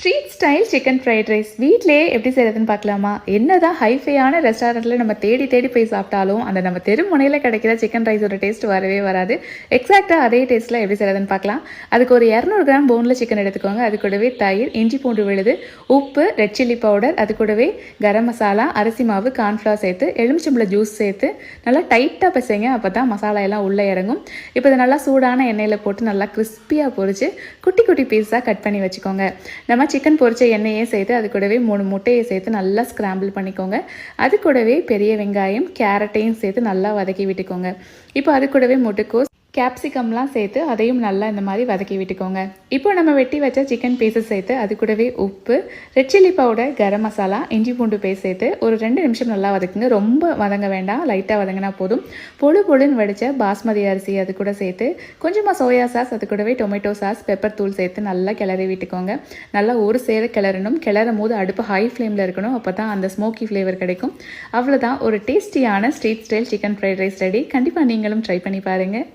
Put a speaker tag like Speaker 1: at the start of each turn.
Speaker 1: Street style chicken fried rice வீட்டிலேயே எப்படி செய்கிறதுன்னு பார்க்கலாமா? என்னதான் ஹைஃபையான ரெஸ்டாரண்ட்டில் நம்ம தேடி தேடி போய் சாப்பிட்டாலும் அந்த நம்ம தெரு முனையில் கிடைக்கிற சிக்கன் ரைஸோட டேஸ்ட் வரவே வராது. எக்ஸாக்டாக அதே டேஸ்ட்டில் எப்படி செய்கிறதுன்னு பார்க்கலாம். அதுக்கு ஒரு 200 கிராம் போனில் சிக்கன் எடுத்துக்கோங்க. அது கூடவே தயிர், இஞ்சி பூண்டு விழுது, உப்பு, ரெட் சில்லி பவுடர், அது கூடவே கரம் மசாலா, அரிசி மாவு, கார்ன்ஃப்ளவர் சேர்த்து எலுமிச்சம்பழ ஜூஸ் சேர்த்து நல்லா டைட்டாக பிசைங்க. அப்போ தான் மசாலா எல்லாம் உள்ளே இறங்கும். இப்போ இது நல்லா சூடான எண்ணெயில் போட்டு நல்லா கிறிஸ்பியாக பொரிச்சு குட்டி குட்டி பீஸாக கட் பண்ணி வச்சுக்கோங்க. நம்ம சிக்கன் பொரிச்ச எண்ணெயே சேர்த்து அது கூடவே 3 முட்டையை சேர்த்து நல்லா ஸ்க்ராம்பிள் பண்ணிக்கோங்க. அது கூடவே பெரிய வெங்காயம், கேரட்டையும் சேர்த்து நல்லா வதக்கி விட்டுக்கோங்க. இப்போ அது கூடவே முட்டைக்கோஸ், கேப்சிகம்லாம் சேர்த்து அதையும் நல்லா இந்த மாதிரி வதக்கி விட்டுக்கோங்க. இப்போ நம்ம வெட்டி வச்ச சிக்கன் பீஸஸ் சேர்த்து அது கூடவே உப்பு, red chilli powder, garam masala, இஞ்சி பூண்டு பேஸ்ட் சேர்த்து ஒரு 2 நிமிஷம் நல்லா வதக்குங்க. ரொம்ப வதங்க வேண்டாம், லைட்டாக வதங்கினா போதும். பொழுன்னு வடித்த பாஸ்மதி அரிசி அது கூட சேர்த்து கொஞ்சமாக சோயா சாஸ், அது கூடவே டொமேட்டோ சாஸ், பெப்பர் தூள் சேர்த்து நல்லா கிளறி விட்டுக்கோங்க. நல்லா ஒரு சேர கிளறணும். கிளறும் போது அடுப்பு ஹை ஃப்ளேமில் இருக்கணும். அப்போ தான் அந்த ஸ்மோக்கி ஃப்ளேவர் கிடைக்கும். அவ்வளோதான், ஒரு டேஸ்டியான street style chicken fried rice ready. கண்டிப்பாக நீங்களும் ட்ரை பண்ணி பாருங்கள்.